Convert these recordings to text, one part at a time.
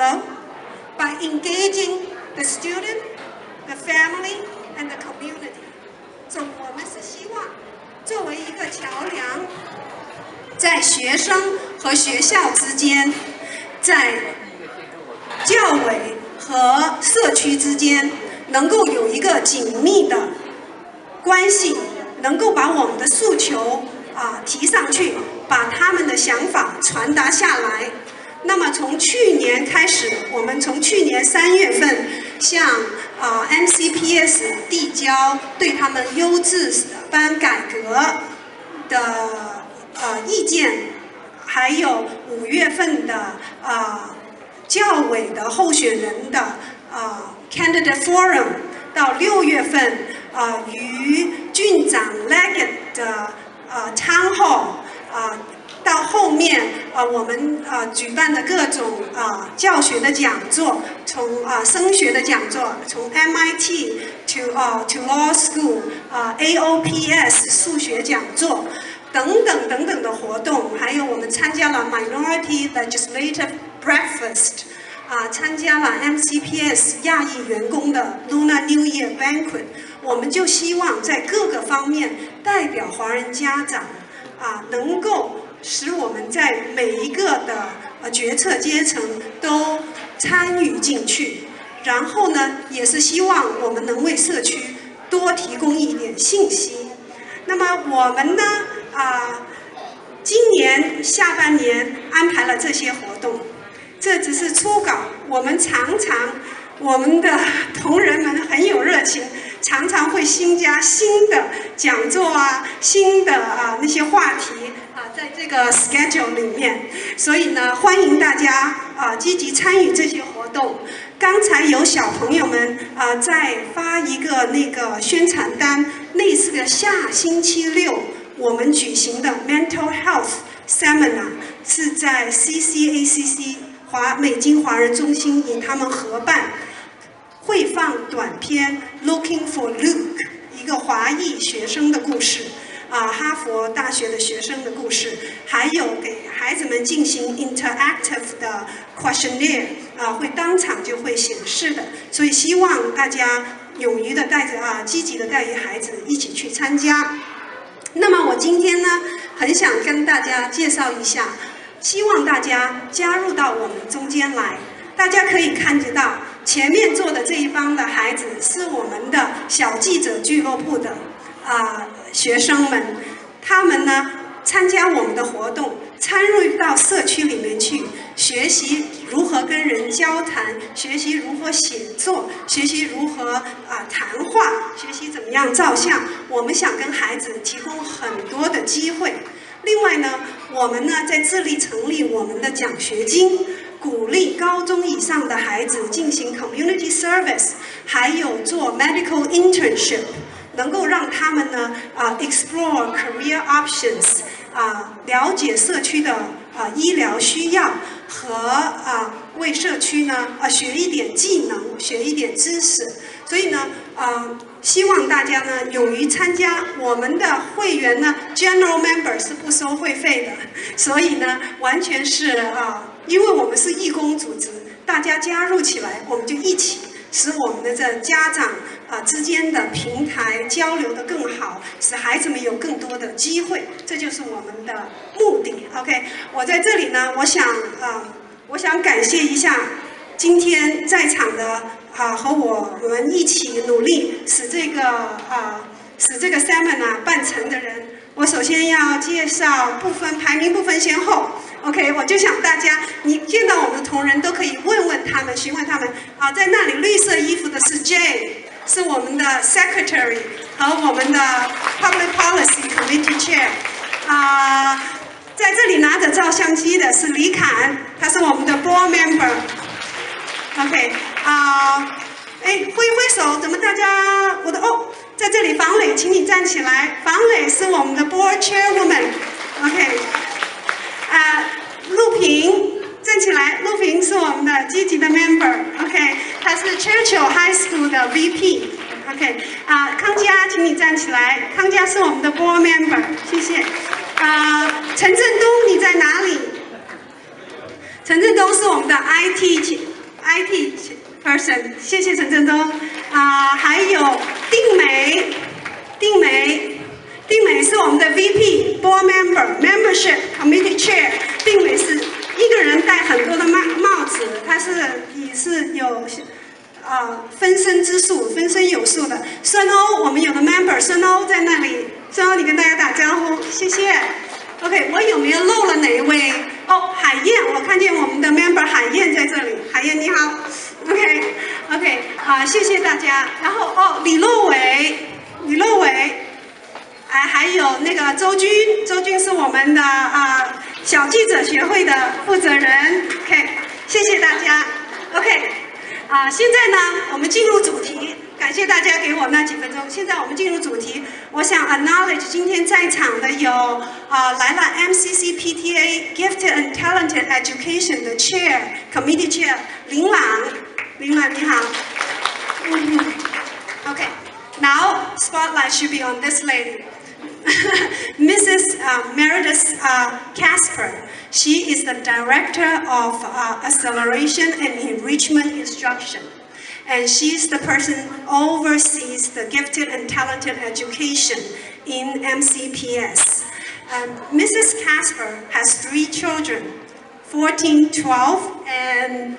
Hello? By engaging the student, the family, and the community. So 我们是希望作为一个桥梁，在学生和学校之间，在教委和社区之间，能够有一个紧密的关系，能够把我们的诉求提上去，把他们的想法传达下来。那么从去年开始，我们从去年3月份向MCPS 递交对他们优质班改革的意见，还有5月份的教委的候选人的Candidate Forum， 到6月份与郡长 Leggett 的Town Hall， 到后面我们举办的各种教学的讲座，从升学的讲座，从 MIT to Law School，AOPS 数学讲座等等等等的活动，还有我们参加了 Minority Legislative Breakfast， 参加了 MCPS 亚裔员工的 Lunar New Year Banquet， 我们就希望在各个方面代表华人家长能够使我们在每一个的决策阶层都参与进去，然后呢，也是希望我们能为社区多提供一点信息。那么我们呢，今年下半年安排了这些活动，这只是初稿。我们我们的同仁们很有热情，常常会新加新的讲座新的那些话题在这个 schedule 里面，所以呢，欢迎大家积极参与这些活动。刚才有小朋友们在发一个那个宣传单，那是个下星期6我们举行的 Mental Health Seminar， 是在 CCACC 美金华人中心与他们合办，会放短片 Looking for Luke， 一个华裔学生的故事。哈佛大学的学生的故事，还有给孩子们进行 interactive 的 questionnaire， 会当场就会显示的，所以希望大家勇于的带着积极的带着孩子一起去参加。那么我今天呢，很想跟大家介绍一下，希望大家加入到我们中间来。大家可以看得到，前面坐的这一帮的孩子是我们的小记者俱乐部的学生们，他们呢参加我们的活动，参入到社区里面去，学习如何跟人交谈，学习如何写作，学习如何谈话，学习怎么样照相。我们想跟孩子提供很多的机会。另外呢，我们呢在致力成立我们的奖学金，鼓励高中以上的孩子进行 community service， 还有做 medical internship，能够让他们呢explore career options， 了解社区的医疗需要和为社区呢学一点技能，学一点知识。所以呢希望大家呢勇于参加。我们的会员呢 General Member 是不收会费的，所以呢完全是因为我们是义工组织，大家加入起来，我们就一起使我们的这家长之间的平台交流得更好，使孩子们有更多的机会，这就是我们的目的。OK， 我在这里呢，我想感谢一下今天在场的和我们一起努力使这个 seminar 办成的人。我首先要介绍排名不分先后。OK， 我就想大家，你见到我们的同仁都可以问问他们，询问他们。在那里绿色衣服的是 Jay， 是我们的 Secretary 和我们的 Public Policy Committee Chair。在这里拿着照相机的是李侃，他是我们的 Board Member。OK， 挥手，怎么大家在这里房磊，请你站起来。房磊是我们的 Board Chairwoman。OK。陆平站起来，陆平是我们的积极的 member，OK， 他是 Churchill High School 的 VP，OK， 康佳，请你站起来，康佳是我们的 board member， 谢谢。陈振东你在哪里？陈振东是我们的 IT IT person， 谢谢陈振东。还有定美是我们的 VP Board Member Membership Committee Chair。定美是一个人戴很多的帽子，他也是有分身之术，分身有术的。孙欧，我们有的 Member 孙欧在那里，孙欧你跟大家打招呼，谢谢。OK， 我有没有漏了哪一位？哦，海燕，我看见我们的 Member 海燕在这里，海燕你好。OK， 谢谢大家。然后李洛伟，还有那个周军是我们的小记者学会的负责人。OK， 谢谢大家。OK， 现在呢，我们进入主题。感谢大家给我那几分钟。现在我们进入主题。我想 acknowledge 今天在场的有来了 MCCPTA Gifted and Talented Education 的 Committee Chair 林朗你好。Okay, now spotlight should be on this lady. Mrs. Meredith Casper. She is the Director of Acceleration and Enrichment Instruction. And she's the person who oversees the gifted and talented education in MCPS. Mrs. Casper has 3 children, 14, 12, and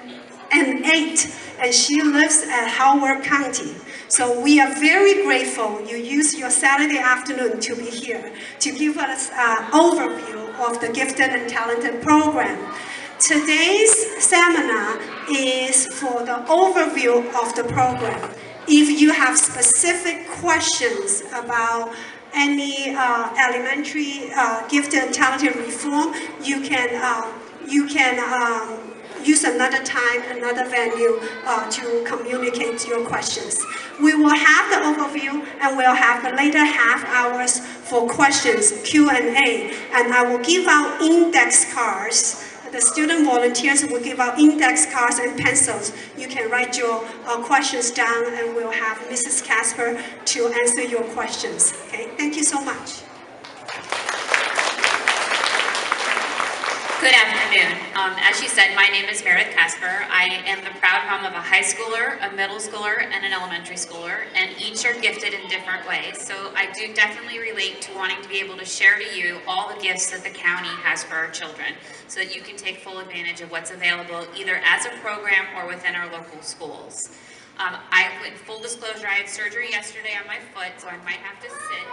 8, and she lives at Howard County. So we are very grateful you use your Saturday afternoon to be here to give us an overview of the gifted and talented program. Today's seminar is for the overview of the program. If you have specific questions about any elementary gifted and talented reform, you can use another time, another venue to communicate your questions. We will have the overview and we'll have the later half hours for questions, Q&A, and I will give out index cards. The student volunteers will give out index cards and pencils. You can write your questions down and we'll have Mrs. Casper to answer your questions. Okay, thank you so much. Good afternoon. As she said, my name is Meredith Casper. I am the proud mom of a high schooler, a middle schooler, and an elementary schooler, and each are gifted in different ways. So I do definitely relate to wanting to be able to share to you all the gifts that the county has for our children, so that you can take full advantage of what's available either as a program or within our local schools. In full disclosure, I had surgery yesterday on my foot, so I might have to sit.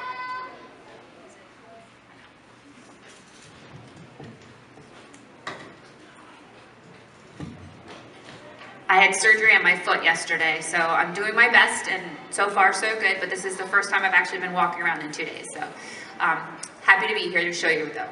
I had surgery on my foot yesterday, so I'm doing my best, and so far so good, but this is the first time I've actually been walking around in 2 days, so happy to be here to show you though.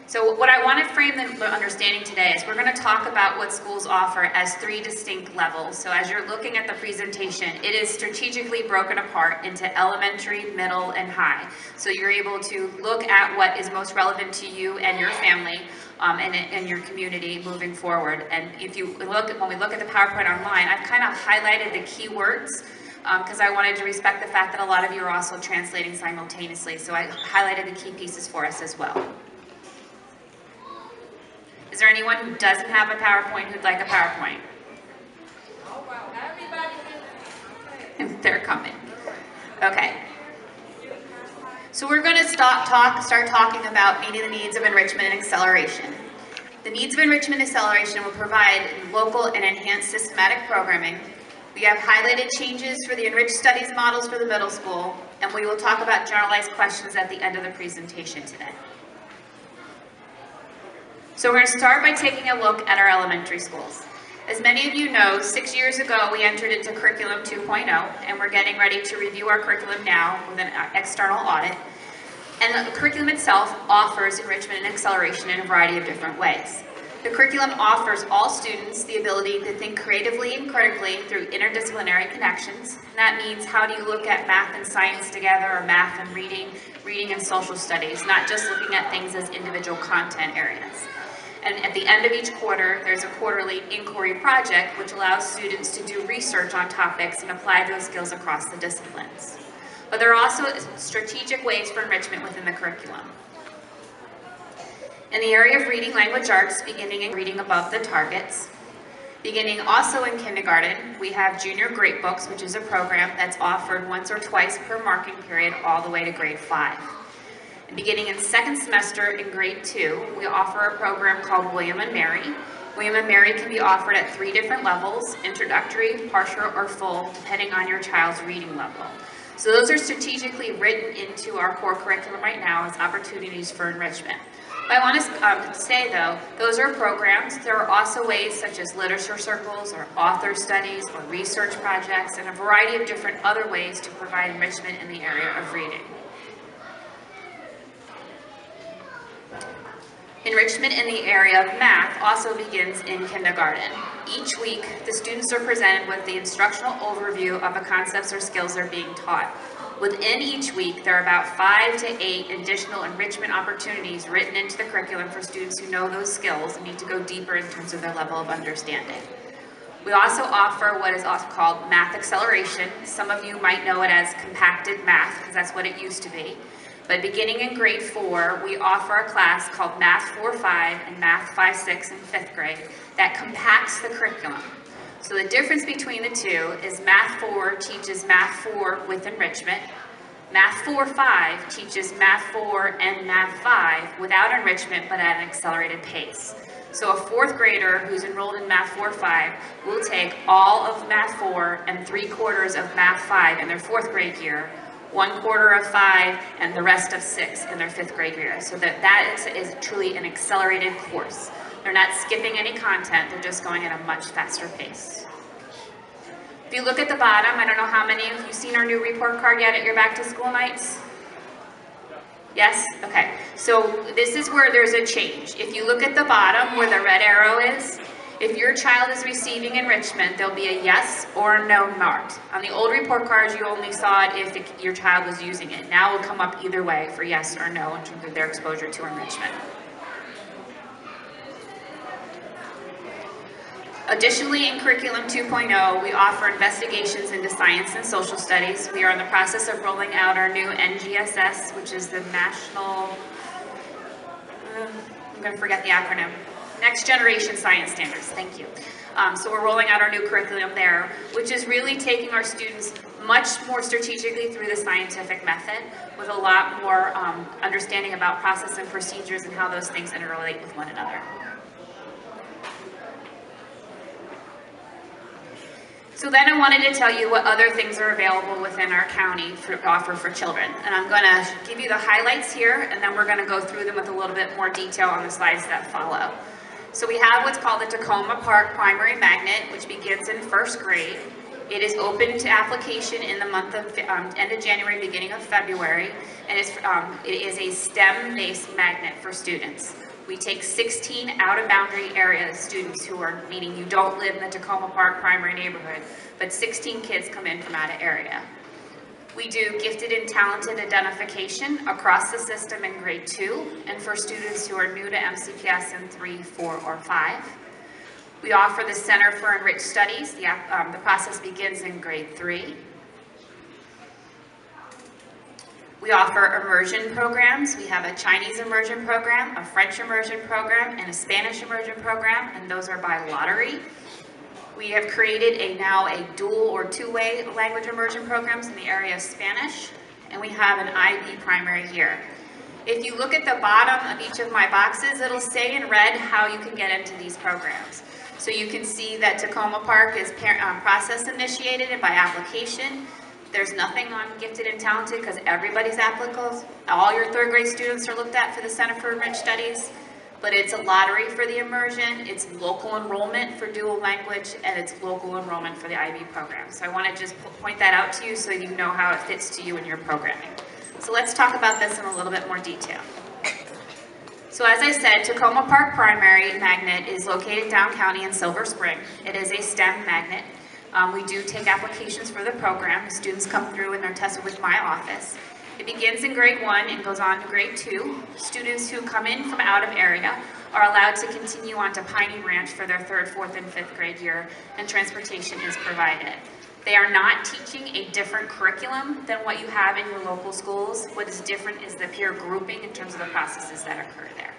So what I want to frame the understanding today is we're going to talk about what schools offer as 3 distinct levels. So as you're looking at the presentation, it is strategically broken apart into elementary, middle, and high. So you're able to look at what is most relevant to you and your family and your community moving forward. And if you look, when we look at the PowerPoint online, I've kind of highlighted the key words because I wanted to respect the fact that a lot of you are also translating simultaneously. So I highlighted the key pieces for us as well. Is there anyone who doesn't have a PowerPoint who'd like a PowerPoint? Oh, wow. Everybody is they're coming. Okay. So we're going to start talking about meeting the needs of enrichment and acceleration. The needs of enrichment and acceleration will provide local and enhanced systematic programming. We have highlighted changes for the enriched studies models for the middle school, and we will talk about generalized questions at the end of the presentation today. So we're going to start by taking a look at our elementary schools. As many of you know, 6 years ago we entered into Curriculum 2.0, and we're getting ready to review our curriculum now with an external audit. And the curriculum itself offers enrichment and acceleration in a variety of different ways. The curriculum offers all students the ability to think creatively and critically through interdisciplinary connections. And that means how do you look at math and science together, or math and reading and social studies, not just looking at things as individual content areas. And at the end of each quarter, there's a quarterly inquiry project which allows students to do research on topics and apply those skills across the disciplines. But there are also strategic ways for enrichment within the curriculum. In the area of reading language arts, beginning and reading above the targets. Beginning also in kindergarten, we have Junior Great Books, which is a program that's offered once or twice per marking period all the way to grade 5. And beginning in second semester in grade 2, we offer a program called William and Mary. William and Mary can be offered at 3 different levels: introductory, partial, or full, depending on your child's reading level. So those are strategically written into our core curriculum right now as opportunities for enrichment. But I want to say, though, those are programs. There are also ways such as literature circles or author studies or research projects and a variety of different other ways to provide enrichment in the area of reading. Enrichment in the area of math also begins in kindergarten. Each week, the students are presented with the instructional overview of the concepts or skills they're being taught. Within each week, there are about 5 to 8 additional enrichment opportunities written into the curriculum for students who know those skills and need to go deeper in terms of their level of understanding. We also offer what is also called math acceleration. Some of you might know it as compacted math, because that's what it used to be. But beginning in grade 4, we offer a class called Math 4-5 and Math 5-6 in 5th grade that compacts the curriculum. So the difference between the two is Math 4 teaches Math 4 with enrichment. Math 4-5 teaches Math 4 and Math 5 without enrichment but at an accelerated pace. So a 4th grader who's enrolled in Math 4-5 will take all of Math 4 and 3/4 of Math 5 in their 4th grade year, 1/4 of 5, and the rest of 6 in their 5th grade year. So that is truly an accelerated course. They're not skipping any content, they're just going at a much faster pace. If you look at the bottom, I don't know how many of you seen our new report card yet at your back to school nights? Yes? Okay. So this is where there's a change. If you look at the bottom where the red arrow is, if your child is receiving enrichment, there'll be a yes or a no marked. On the old report cards, you only saw it if your child was using it. Now it will come up either way for yes or no in terms of their exposure to enrichment. Additionally, in Curriculum 2.0, we offer investigations into science and social studies. We are in the process of rolling out our new NGSS, which is the National, I'm going to forget the acronym, Next Generation Science Standards, thank you. So we're rolling out our new curriculum there, which is really taking our students much more strategically through the scientific method with a lot more understanding about process and procedures and how those things interrelate with one another. So then I wanted to tell you what other things are available within our county to offer for children. And I'm going to give you the highlights here, and then we're going to go through them with a little bit more detail on the slides that follow. So we have what's called the Tacoma Park Primary Magnet, which begins in 1st grade. It is open to application in the month of end of January, beginning of February, and it is a STEM-based magnet for students. We take 16 out-of-boundary area students who are, meaning you don't live in the Tacoma Park primary neighborhood, but 16 kids come in from out of area. We do gifted and talented identification across the system in grade 2 and for students who are new to MCPS in 3, 4, or 5. We offer the Center for Enriched Studies. The process begins in grade 3. We offer immersion programs. We have a Chinese immersion program, a French immersion program, and a Spanish immersion program, and those are by lottery. We have created now a dual or 2-way language immersion programs in the area of Spanish, and we have an IB primary here. If you look at the bottom of each of my boxes, it'll say in red how you can get into these programs. So you can see that Tacoma Park is process initiated and by application. There's nothing on gifted and talented because everybody's applicable. All your 3rd grade students are looked at for the Center for Enriched Studies, but it's a lottery for the immersion, it's local enrollment for dual language, and it's local enrollment for the IB program. So I want to just point that out to you so you know how it fits to you in your programming. So let's talk about this in a little bit more detail. So as I said, Tacoma Park Primary Magnet is located down county in Silver Spring. It is a STEM magnet. We do take applications for the program. The students come through and they're tested with my office. It begins in grade 1 and goes on to grade 2. Students who come in from out of area are allowed to continue on to Piney Ranch for their 3rd, 4th, and 5th grade year, and transportation is provided. They are not teaching a different curriculum than what you have in your local schools. What is different is the peer grouping in terms of the processes that occur there.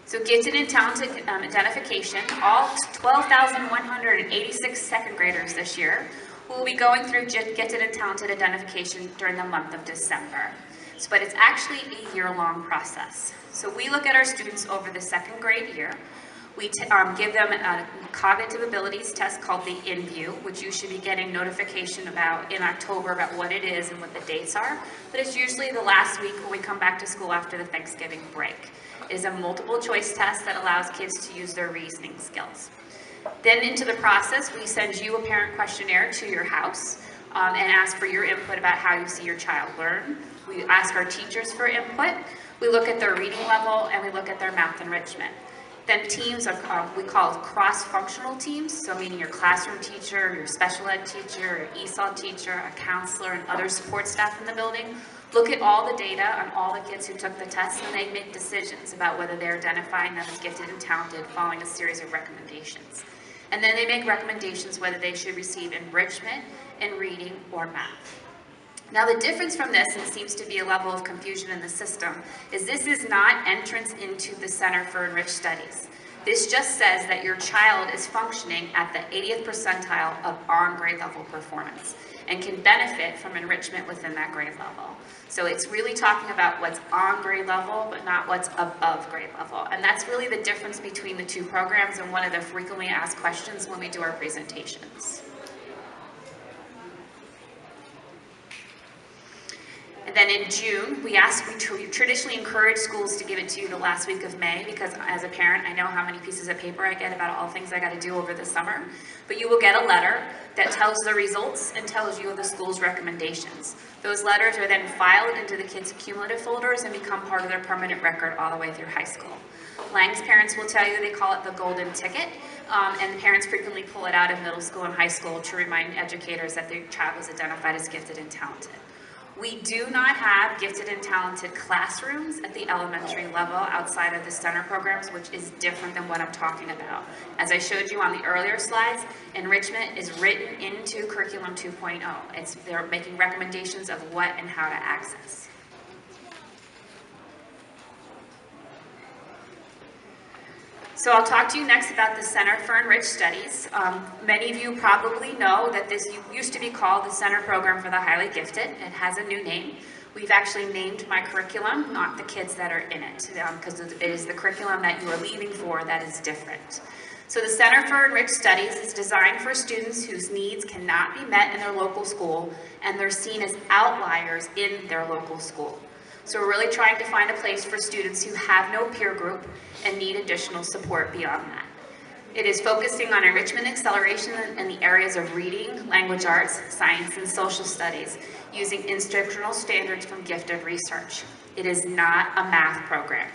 So gifted and talented identification, all 12,186 second graders this year will be going through gifted and talented identification during the month of December. But it's actually a year-long process. So we look at our students over the second grade year. We give them a cognitive abilities test called the InView, which you should be getting notification about in October about what it is and what the dates are. But it's usually the last week when we come back to school after the Thanksgiving break. It is a multiple choice test that allows kids to use their reasoning skills. Then into the process, we send you a parent questionnaire to your house and ask for your input about how you see your child learn. We ask our teachers for input. We look at their reading level and we look at their math enrichment. Then teams are we call cross-functional teams, so meaning your classroom teacher, your special ed teacher, your ESOL teacher, a counselor, and other support staff in the building. Look at all the data on all the kids who took the test, and they make decisions about whether they're identifying them as gifted and talented following a series of recommendations. And then they make recommendations whether they should receive enrichment in reading or math. Now the difference from this, and it seems to be a level of confusion in the system, is this is not entrance into the Center for Enriched Studies. This just says that your child is functioning at the 80th percentile of on-grade level performance and can benefit from enrichment within that grade level. So it's really talking about what's on grade level, but not what's above grade level. And that's really the difference between the two programs and one of the frequently asked questions when we do our presentations. And then in June, we traditionally encourage schools to give it to you the last week of May, because as a parent, I know how many pieces of paper I get about all the things I got to do over the summer. But you will get a letter that tells the results and tells you of the school's recommendations. Those letters are then filed into the kids' cumulative folders and become part of their permanent record all the way through high school. Lang's parents will tell you they call it the golden ticket, and the parents frequently pull it out of middle school and high school to remind educators that their child was identified as gifted and talented. We do not have gifted and talented classrooms at the elementary level outside of the center programs, which is different than what I'm talking about. As I showed you on the earlier slides, enrichment is written into Curriculum 2.0. They're making recommendations of what and how to access. So I'll talk to you next about the Center for Enriched Studies. Many of you probably know that this used to be called the Center Program for the Highly Gifted. It has a new name. We've actually named my curriculum, not the kids that are in it, because it is the curriculum that you are leaving for that is different. So the Center for Enriched Studies is designed for students whose needs cannot be met in their local school, and they're seen as outliers in their local school. So we're really trying to find a place for students who have no peer group and need additional support beyond that. It is focusing on enrichment acceleration in the areas of reading, language arts, science, and social studies, using instructional standards from gifted research. It is not a math program.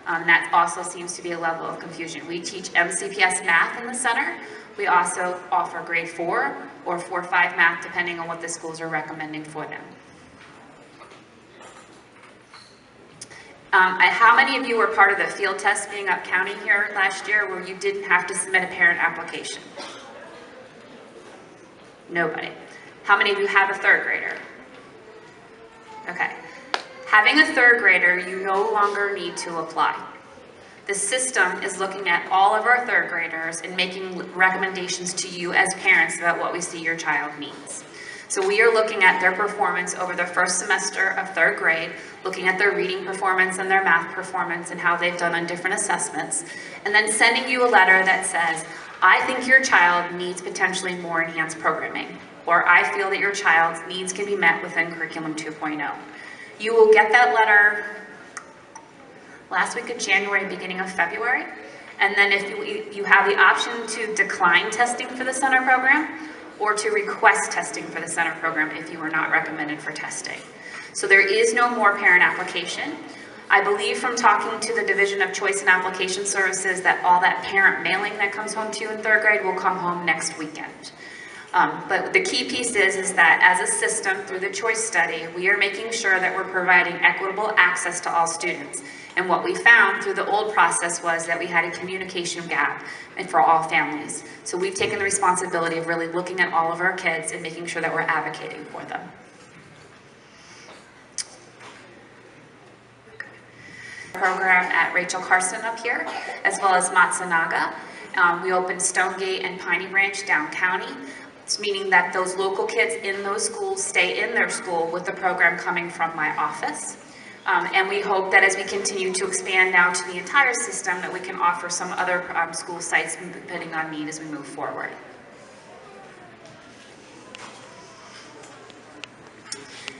That also seems to be a level of confusion. We teach MCPS math in the center. We also offer grade 4 or 4-5 math, depending on what the schools are recommending for them. How many of you were part of the field test being up county here last year where you didn't have to submit a parent application? Nobody. How many of you have a third grader? Okay. Having a third grader, you no longer need to apply. The system is looking at all of our third graders and making recommendations to you as parents about what we see your child needs. So we are looking at their performance over their first semester of third grade, looking at their reading performance and their math performance and how they've done on different assessments, and then sending you a letter that says, I think your child needs potentially more enhanced programming, or I feel that your child's needs can be met within Curriculum 2.0. You will get that letter last week of January, beginning of February, and then if you have the option to decline testing for the center program, or to request testing for the center program if you were not recommended for testing. So there is no more parent application. I believe from talking to the Division of Choice and Application Services that all that parent mailing that comes home to you in third grade will come home next weekend. But the key piece is that as a system through the choice study, we are making sure that we're providing equitable access to all students. And what we found through the old process was that we had a communication gap for all families. So we've taken the responsibility of really looking at all of our kids and making sure that we're advocating for them. program at Rachel Carson up here, as well as Matsunaga. We opened Stonegate and Piney Branch down county. It's meaning that those local kids in those schools stay in their school with the program coming from my office. And we hope that as we continue to expand now to the entire system, that we can offer some other school sites depending on need as we move forward.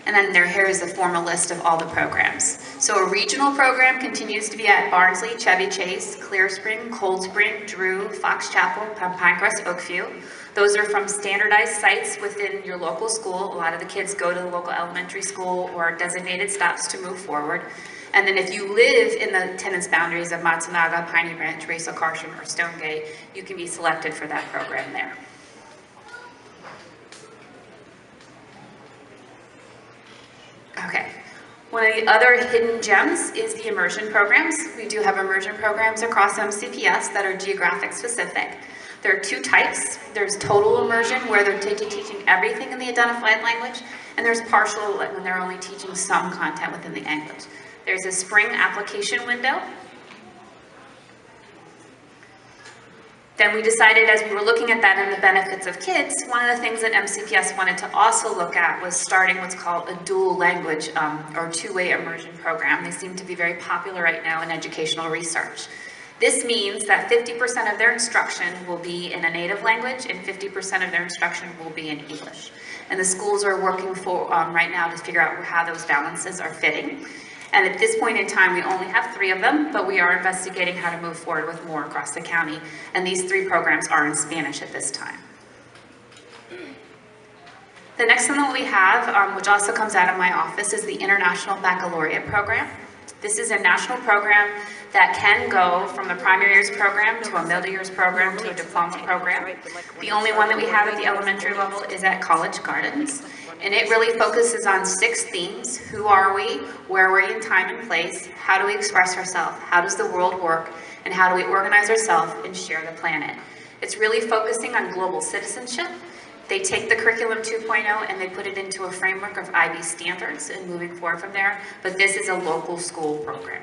And then here is a formal list of all the programs. So a regional program continues to be at Barnsley, Chevy Chase, Clear Spring, Cold Spring, Drew, Fox Chapel, Pinecrest, Oakview. Those are from standardized sites within your local school. A lot of the kids go to the local elementary school or designated stops to move forward. And then if you live in the attendance boundaries of Matsunaga, Piney Branch, Rachel Carson, or Stonegate, you can be selected for that program there. Okay. One of the other hidden gems is the immersion programs. We do have immersion programs across MCPS that are geographic specific. There are two types. There's total immersion, where they're teaching everything in the identified language, and there's partial, when they're only teaching some content within the language. There's a spring application window. Then we decided, as we were looking at that and the benefits of kids, one of the things that MCPS wanted to also look at was starting what's called a dual language or two-way immersion program. They seem to be very popular right now in educational research. This means that 50% of their instruction will be in a native language and 50% of their instruction will be in English. And the schools are working for right now to figure out how those balances are fitting. And at this point in time, we only have 3 of them, but we are investigating how to move forward with more across the county. And these 3 programs are in Spanish at this time. The next one that we have, which also comes out of my office, is the International Baccalaureate Program. This is a national program that can go from the primary years program to a middle years program to a diploma program. The only one that we have at the elementary level is at College Gardens. And it really focuses on 6 themes. Who are we? Where are we in time and place? How do we express ourselves? How does the world work? And how do we organize ourselves and share the planet? It's really focusing on global citizenship. They take the curriculum 2.0 and they put it into a framework of IB standards and moving forward from there. But this is a local school program.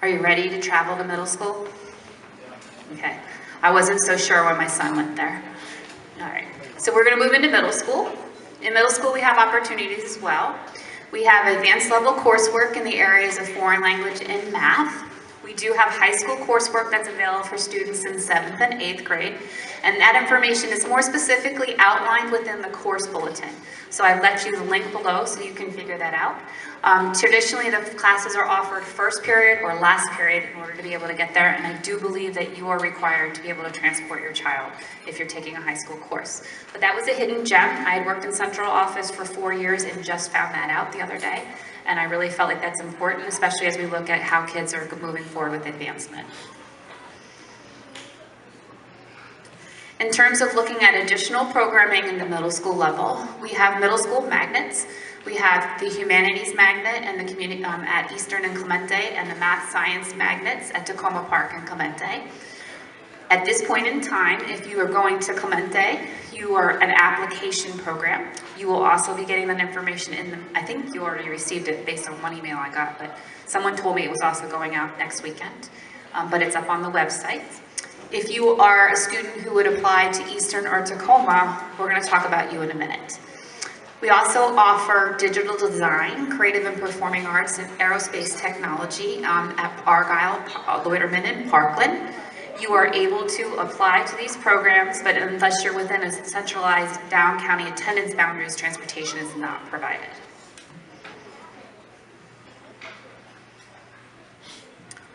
Are you ready to travel to middle school? Okay. I wasn't so sure when my son went there. All right, so we're going to move into middle school. In middle school, we have opportunities as well. We have advanced level coursework in the areas of foreign language and math. We do have high school coursework that's available for students in 7th and 8th grade, and that information is more specifically outlined within the course bulletin. So I left you the link below so you can figure that out. Traditionally, the classes are offered first period or last period in order to be able to get there, and I do believe that you are required to be able to transport your child if you're taking a high school course. But that was a hidden gem. I had worked in central office for 4 years and just found that out the other day, and I really felt like that's important, especially as we look at how kids are moving forward with advancement. In terms of looking at additional programming in the middle school level, we have middle school magnets. We have the Humanities Magnet and the community at Eastern and Clemente, and the Math Science Magnets at Tacoma Park and Clemente. At this point in time, if you are going to Clemente, you are an application program. You will also be getting that information in the, I think you already received it based on one email I got, but someone told me it was also going out next weekend, but it's up on the website. If you are a student who would apply to Eastern or Tacoma, we're going to talk about you in a minute. We also offer digital design, creative and performing arts, and aerospace technology at Argyle, Loiterman, and Parkland. You are able to apply to these programs, but unless you're within a centralized down county attendance boundaries, transportation is not provided.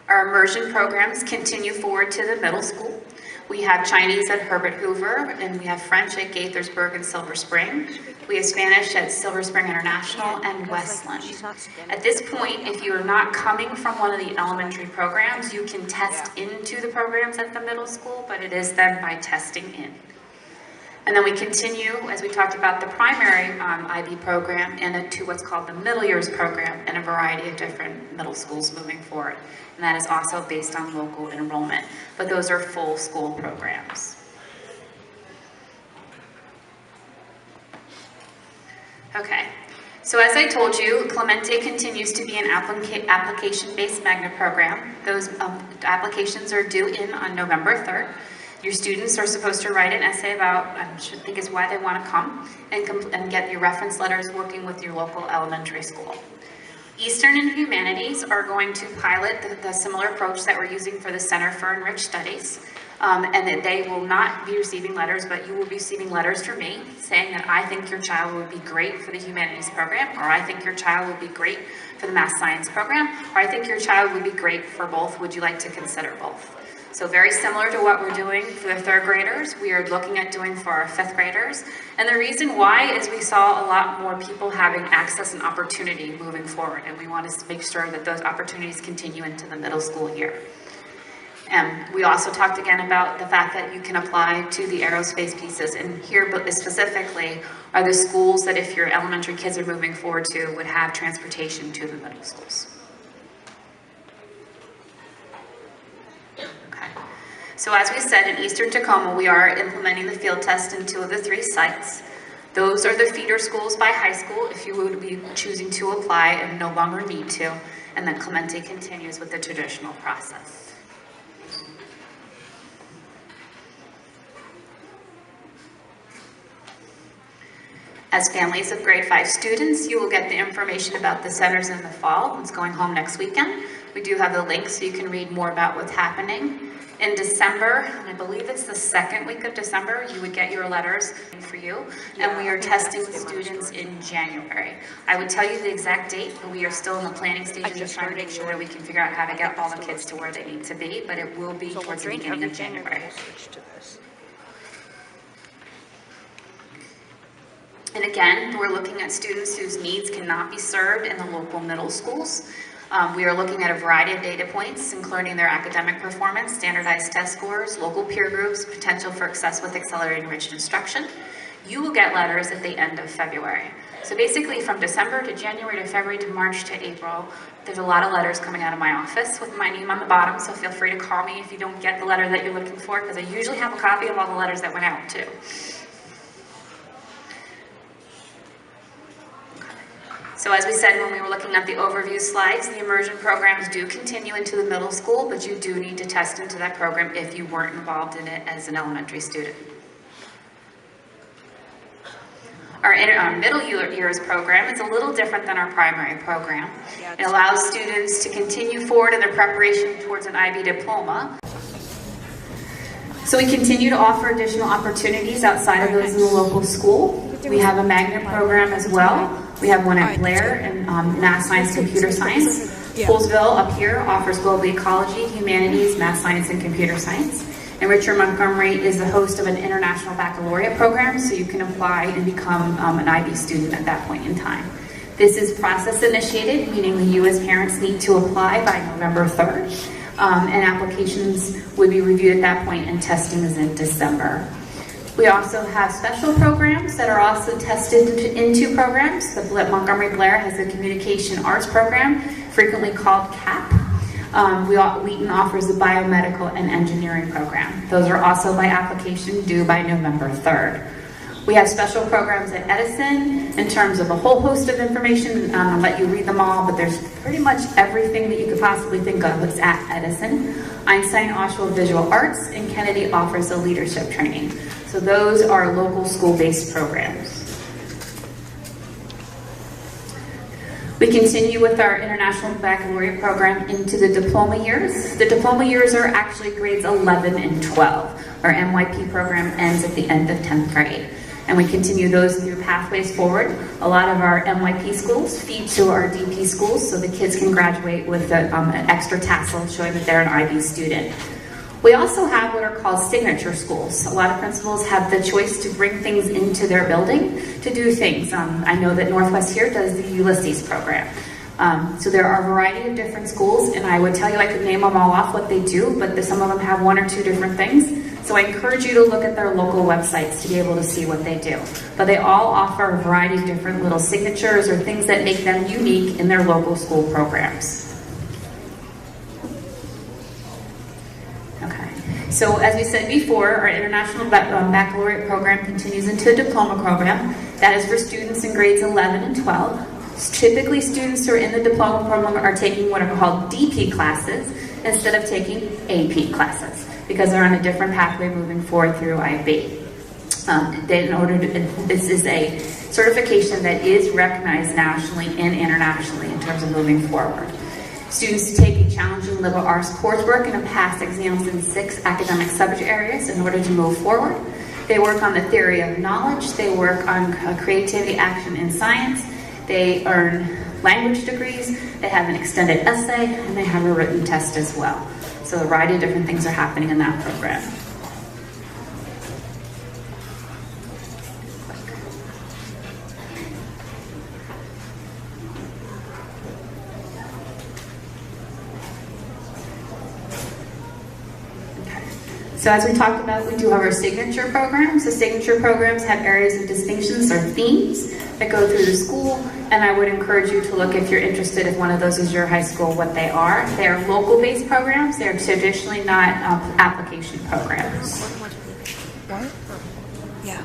Our immersion programs continue forward to the middle school. We have Chinese at Herbert Hoover, and we have French at Gaithersburg and Silver Spring. We have Spanish at Silver Spring International and Westland. At this point, if you are not coming from one of the elementary programs, you can test into the programs at the middle school, but it is then by testing in. And then we continue, as we talked about, the primary IB program and to what's called the middle years program in a variety of different middle schools moving forward. And that is also based on local enrollment, but those are full school programs. Okay, so as I told you, Clemente continues to be an application-based magnet program. Those applications are due in on November 3rd. Your students are supposed to write an essay about, I should think is why they want to come, and get your reference letters working with your local elementary school. Eastern and Humanities are going to pilot the similar approach that we're using for the Center for Enriched Studies, and that they will not be receiving letters, but you will be receiving letters from me saying that I think your child would be great for the Humanities program, or I think your child would be great for the Math Science program, or I think your child would be great for both. Would you like to consider both? So very similar to what we're doing for the 3rd graders, we are looking at doing for our 5th graders. And the reason why is we saw a lot more people having access and opportunity moving forward, and we want to make sure that those opportunities continue into the middle school year. We also talked again about the fact that you can apply to the aerospace pieces, and here specifically are the schools that if your elementary kids are moving forward to would have transportation to the middle schools. So as we said, in Eastern Tacoma, we are implementing the field test in 2 of the 3 sites. Those are the feeder schools by high school if you would be choosing to apply and no longer need to, and then Clemente continues with the traditional process. As families of grade 5 students, you will get the information about the centers in the fall. It's going home next weekend. We do have the link so you can read more about what's happening. In December, and I believe it's the 2nd week of December, you would get your letters for you, and we are testing the students in January. I would tell you the exact date, but we are still in the planning stages of trying to make sure that we can figure out how to get all the kids to where they need to be, but it will be towards the beginning of January. And again, we're looking at students whose needs cannot be served in the local middle schools. We are looking at a variety of data points, including their academic performance, standardized test scores, local peer groups, potential for success with accelerated enriched instruction. You will get letters at the end of February. So basically from December to January to February to March to April, there's a lot of letters coming out of my office with my name on the bottom, so feel free to call me if you don't get the letter that you're looking for, because I usually have a copy of all the letters that went out too. So as we said when we were looking at the overview slides, the immersion programs do continue into the middle school, but you do need to test into that program if you weren't involved in it as an elementary student. Our middle years program is a little different than our primary program. It allows students to continue forward in their preparation towards an IB diploma. So we continue to offer additional opportunities outside of those in the local school. We have a magnet program as well. We have one at Blair in Math Science, Computer Science. Poolsville up here offers global ecology, humanities, math science, and computer science. Enriched Montgomery is the host of an international baccalaureate program, so you can apply and become an IB student at that point in time. This is process initiated, meaning that you as parents need to apply by November 3rd, and applications would be reviewed at that point, and testing is in December. We also have special programs that are also tested into programs. The Montgomery Blair has a communication arts program, frequently called CAP. Wheaton offers the biomedical and engineering program. Those are also by application due by November 3rd. We have special programs at Edison in terms of a whole host of information. I'll let you read them all, but there's pretty much everything that you could possibly think of is at Edison. Einstein Oshawa Visual Arts, and Kennedy offers a leadership training. So those are local school-based programs. We continue with our International Baccalaureate program into the diploma years. The diploma years are actually grades 11 and 12. Our MYP program ends at the end of 10th grade. And we continue those through pathways forward. A lot of our MYP schools feed to our DP schools, so the kids can graduate with an extra tassel showing that they're an IB student. We also have what are called signature schools. A lot of principals have the choice to bring things into their building to do things. I know that Northwest here does the Ulysses program. So there are a variety of different schools, and I would tell you I could name them all off what they do, but some of them have one or two different things. So I encourage you to look at their local websites to be able to see what they do. But they all offer a variety of different little signatures or things that make them unique in their local school programs. Okay, so as we said before, our International Baccalaureate program continues into a diploma program. That is for students in grades 11 and 12. Typically, students who are in the diploma program are taking what are called DP classes instead of taking AP classes because they're on a different pathway moving forward through IB. This is a certification that is recognized nationally and internationally in terms of moving forward. Students take a challenging liberal arts coursework and pass exams in 6 academic subject areas in order to move forward. They work on the theory of knowledge, they work on creativity, action, and science, they earn language degrees, they have an extended essay, and they have a written test as well. So a variety of different things are happening in that program. So as we talked about, we do have our signature programs. The signature programs have areas of distinctions or themes that go through the school, and I would encourage you to look, if you're interested, if one of those is your high school, what they are. They are local-based programs. They're traditionally not application programs. What? Yeah.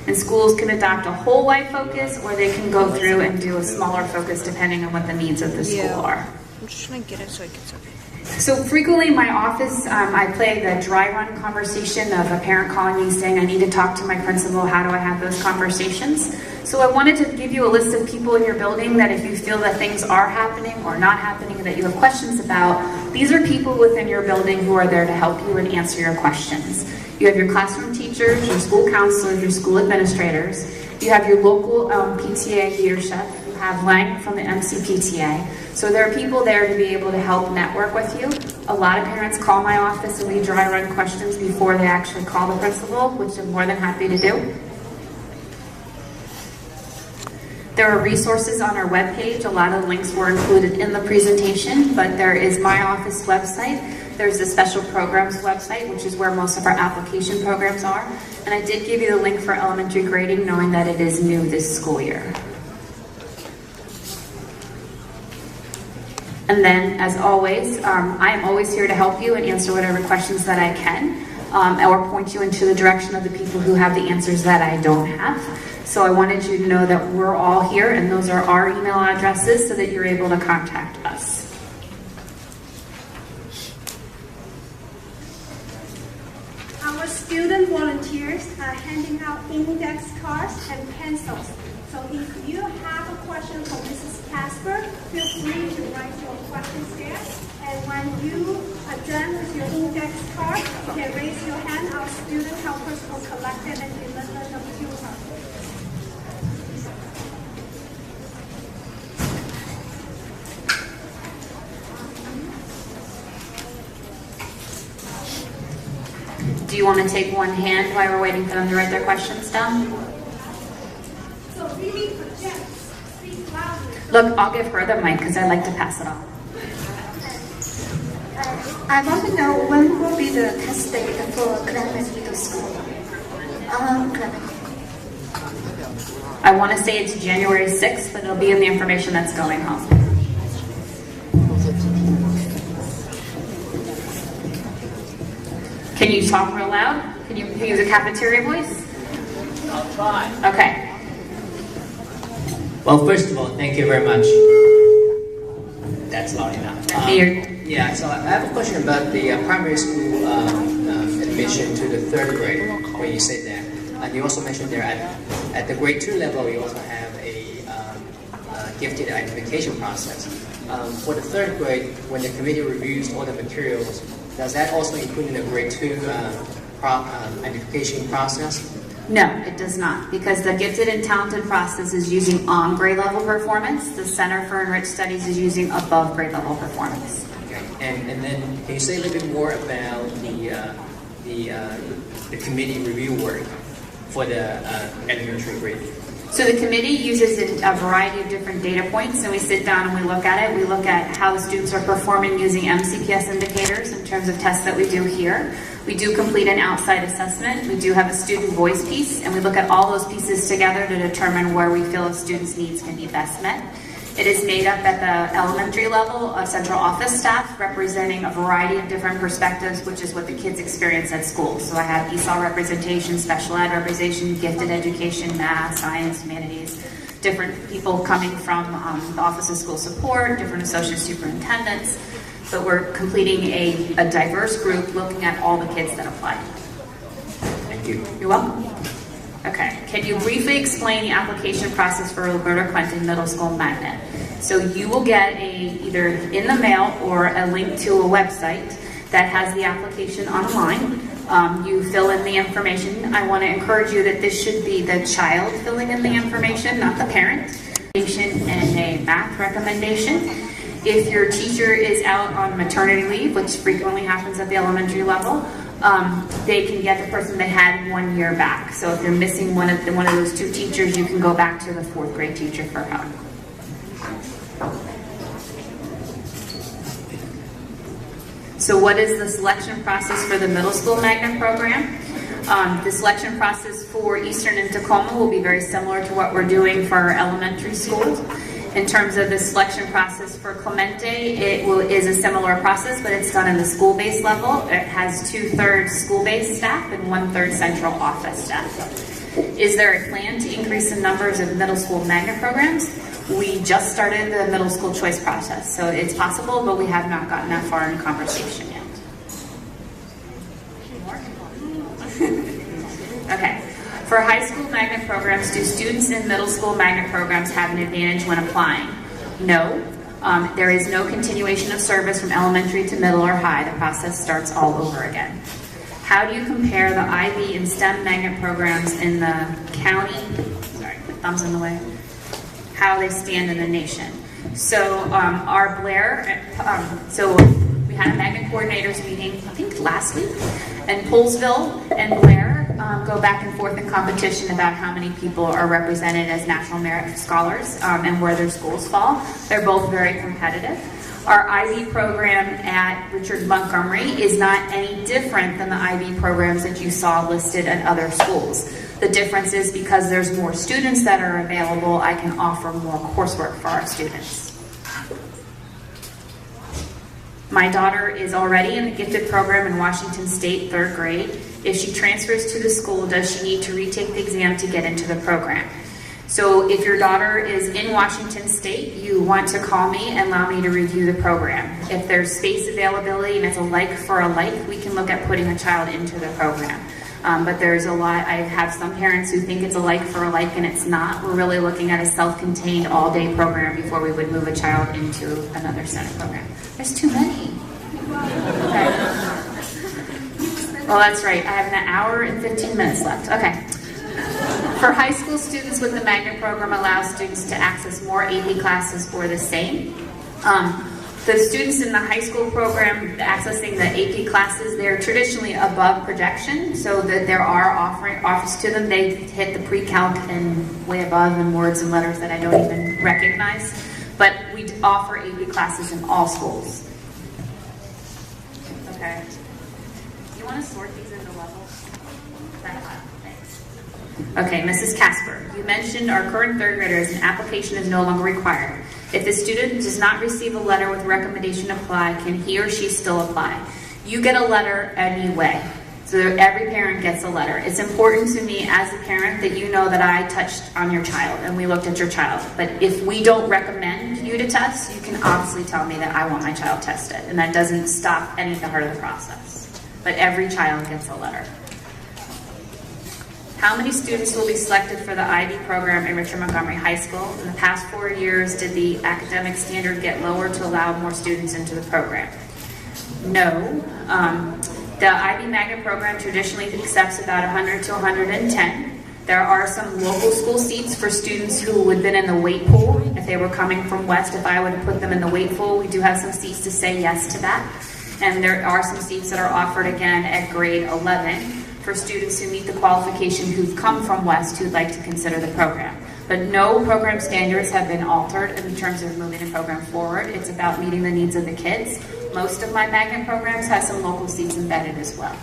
And schools can adopt a whole life focus, or they can go through and do a smaller focus depending on what the needs of the school are. I'm just trying to get it so I can submit. So frequently in my office, I play the dry run conversation of a parent calling me saying, I need to talk to my principal, how do I have those conversations? So I wanted to give you a list of people in your building that if you feel that things are happening or not happening that you have questions about, these are people within your building who are there to help you and answer your questions. You have your classroom teachers, your school counselors, your school administrators. You have your local PTA leadership. You have Lang from the MCPTA. So there are people there to be able to help network with you. A lot of parents call my office and we dry run questions before they actually call the principal, which I'm more than happy to do. There are resources on our webpage. A lot of links were included in the presentation, but there is my office website. There's the special programs website, which is where most of our application programs are. And I did give you the link for elementary grading, knowing that it is new this school year. And then, as always, I am always here to help you and answer whatever questions that I can, or point you into the direction of the people who have the answers that I don't have. So I wanted you to know that we're all here, and those are our email addresses so that you're able to contact us. Our student volunteers are handing out index cards and pencils. So if you have a question for Mrs. Casper, feel free to write your questions there. And when you are done with your index card, you can raise your hand. Our student helpers will collect it and deliver them to her. Do you want to take one hand while we're waiting for them to write their questions down? So really project, speak loudly. Look, I'll give her the mic because I like to pass it on. I want to know when will be the test date for Clement Middle School? I want to say it's January 6th, but it'll be in the information that's going home. Can you talk real loud? Can you use a cafeteria voice? I'll try. Okay. Well, first of all, thank you very much. That's loud enough. Yeah, so I have a question about the primary school admission to the 3rd grade, when you said that. And you also mentioned there at the grade 2 level, you also have a gifted identification process. For the 3rd grade, when the committee reviews all the materials, does that also include in the grade 2 identification process? No, it does not, because the gifted and talented process is using on grade level performance. The Center for Enriched Studies is using above grade level performance. Okay. And then can you say a little bit more about the committee review work for the elementary grade? So the committee uses a variety of different data points, and we sit down and we look at it. We look at how the students are performing using MCPS indicators in terms of tests that we do here. We do complete an outside assessment. We do have a student voice piece, and we look at all those pieces together to determine where we feel a student's needs can be best met. It is made up at the elementary level of central office staff representing a variety of different perspectives, which is what the kids experience at school. So I have ESOL representation, special ed representation, gifted education, math, science, humanities, different people coming from the Office of School Support, different associate superintendents. But we're completing a diverse group looking at all the kids that apply. Thank you. You're welcome. Okay, can you briefly explain the application process for Roberta Quentin Middle School Magnet? So you will get either in the mail or a link to a website that has the application online. You fill in the information. I want to encourage you that this should be the child filling in the information, not the parent. And a math recommendation. If your teacher is out on maternity leave, which frequently happens at the elementary level, they can get the person they had 1 year back. So if you're missing one of those two teachers, you can go back to the 4th grade teacher for help. So what is the selection process for the middle school magnet program? The selection process for Eastern and Tacoma will be very similar to what we're doing for our elementary schools. In terms of the selection process for Clemente, it is a similar process, but it's done in the school-based level. It has 2/3 school-based staff and 1/3 central office staff. Is there a plan to increase the numbers of middle school magnet programs? We just started the middle school choice process, so it's possible, but we have not gotten that far in conversation yet. Okay. For high school magnet programs, do students in middle school magnet programs have an advantage when applying? No. There is no continuation of service from elementary to middle or high. The process starts all over again. How do you compare the IB and STEM magnet programs in the county? Sorry, my thumb's in the way. How they stand in the nation. So our Blair, so we had a magnet coordinators meeting, I think last week, and Poolesville and Blair go back and forth in competition about how many people are represented as National Merit Scholars and where their schools fall. They're both very competitive. Our IB program at Richard Montgomery is not any different than the IB programs that you saw listed at other schools. The difference is because there's more students that are available, I can offer more coursework for our students. My daughter is already in the gifted program in Washington State, 3rd grade. If she transfers to the school, does she need to retake the exam to get into the program? So if your daughter is in Washington State, you want to call me and allow me to review the program. If there's space availability and it's a like for a like, we can look at putting a child into the program. But there's a lot, I have some parents who think it's a like for a like and it's not. We're really looking at a self-contained all-day program before we would move a child into another center program. There's too many. Okay. Well, that's right. I have an hour and 15 minutes left. Okay. For high school students with the magnet program allows students to access more AP classes or the same. The students in the high school program accessing the AP classes, they're traditionally above projection, so that there are offers to them. They hit the pre-calc and way above in words and letters that I don't even recognize. But we offer AP classes in all schools. Okay. You want to sort these into levels? Thanks. Okay, Mrs. Casper, you mentioned our current 3rd graders and application is no longer required. If the student does not receive a letter with recommendation to apply, can he or she still apply? You get a letter anyway. So every parent gets a letter. It's important to me as a parent that you know that I touched on your child and we looked at your child. But if we don't recommend you to test, you can obviously tell me that I want my child tested. And that doesn't stop any part of the process. But every child gets a letter. How many students will be selected for the IB program in Richard Montgomery High School? In the past 4 years, did the academic standard get lower to allow more students into the program? No. The IB magnet program traditionally accepts about 100 to 110. There are some local school seats for students who would have been in the wait pool. If they were coming from West, if I would have put them in the wait pool, we do have some seats to say yes to that. And there are some seats that are offered again at grade 11. For students who meet the qualification who've come from West who'd like to consider the program. But no program standards have been altered in terms of moving the program forward. It's about meeting the needs of the kids. Most of my magnet programs have some local seats embedded as well.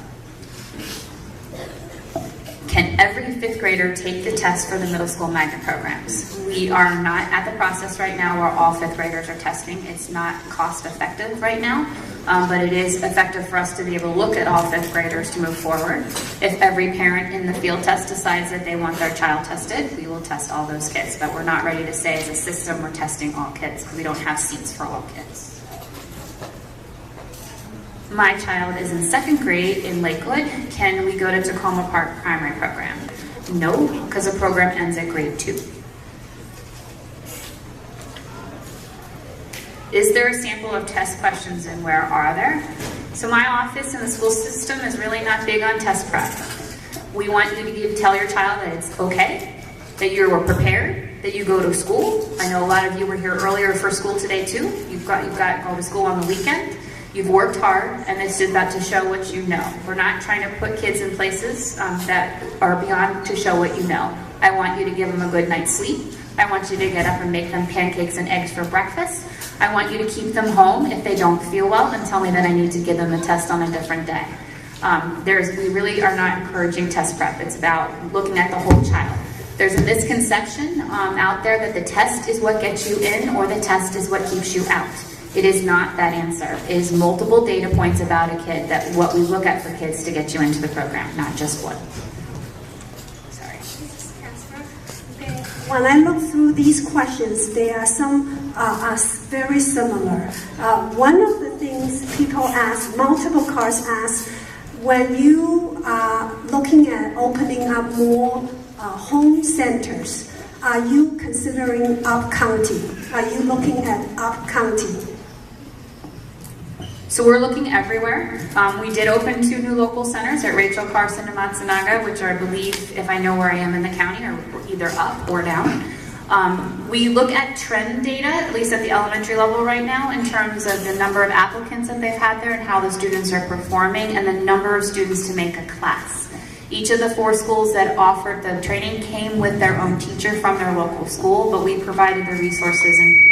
Can every fifth grader take the test for the middle school magnet programs? We are not at the process right now where all fifth graders are testing. It's not cost effective right now, but it is effective for us to be able to look at all fifth graders to move forward. If every parent in the field test decides that they want their child tested, we will test all those kids, but we're not ready to say as a system we're testing all kids because we don't have seats for all kids. My child is in second grade in Lakewood. Can we go to Tacoma Park primary program? No, because the program ends at grade 2. Is there a sample of test questions and where are there? So my office in the school system is really not big on test prep. We want you to tell your child that it's okay, that you were prepared, that you go to school. I know a lot of you were here earlier for school today too. You've got to go to school on the weekend. You've worked hard, and it's about to show what you know. We're not trying to put kids in places that are beyond to show what you know. I want you to give them a good night's sleep. I want you to get up and make them pancakes and eggs for breakfast. I want you to keep them home if they don't feel well and tell me that I need to give them a test on a different day. We really are not encouraging test prep. It's about looking at the whole child. There's a misconception out there that the test is what gets you in or the test is what keeps you out. It is not that answer. It is multiple data points about a kid that what we look at for kids to get you into the program, not just one. Sorry. Casper. Okay. When I look through these questions, there are some are very similar. One of the things people ask, multiple cars ask, when you are looking at opening up more home centers, are you considering up-county? Are you looking at up-county? So we're looking everywhere. We did open 2 new local centers at Rachel, Carson, and Matsunaga, which are, I believe, if I know where I am in the county, are either up or down. We look at trend data, at least at the elementary level right now, in terms of the number of applicants that they've had there and how the students are performing and the number of students to make a class. Each of the 4 schools that offered the training came with their own teacher from their local school, but we provided the resources and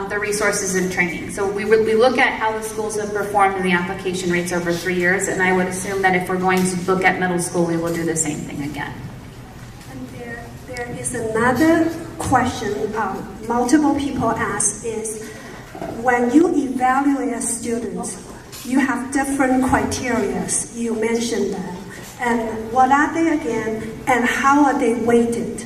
the resources and training. So we look at how the schools have performed in the application rates over 3 years, and I would assume that if we're going to look at middle school, we will do the same thing again. And there is another question multiple people ask is, when you evaluate a student, you have different criteria. You mentioned them. And what are they again, and how are they weighted?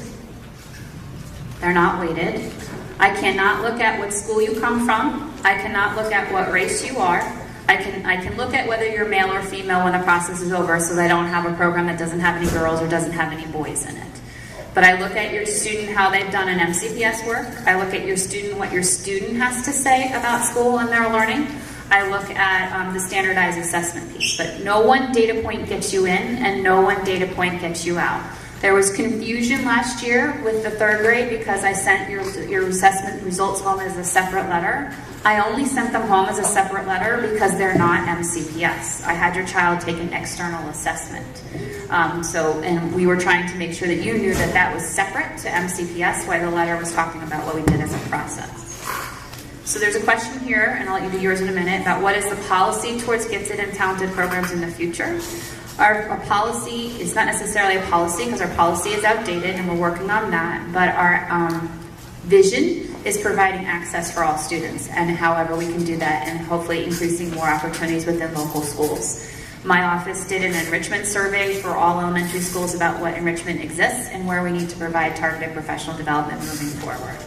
They're not weighted. I cannot look at what school you come from. I cannot look at what race you are. I can look at whether you're male or female when the process is over, so that I don't have a program that doesn't have any girls or doesn't have any boys in it. But I look at your student, how they've done an MCPS work. I look at your student, what your student has to say about school and their learning. I look at the standardized assessment piece. But no one data point gets you in and no one data point gets you out. There was confusion last year with the 3rd grade because I sent your assessment results home as a separate letter. I only sent them home as a separate letter because they're not MCPS. I had your child take an external assessment. And we were trying to make sure that you knew that that was separate to MCPS, why the letter was talking about what we did as a process. So there's a question here, and I'll let you do yours in a minute, about what is the policy towards gifted and talented programs in the future. Our policy is not necessarily a policy because our policy is outdated and we're working on that, but our vision is providing access for all students, and however we can do that and hopefully increasing more opportunities within local schools. My office did an enrichment survey for all elementary schools about what enrichment exists and where we need to provide targeted professional development moving forward.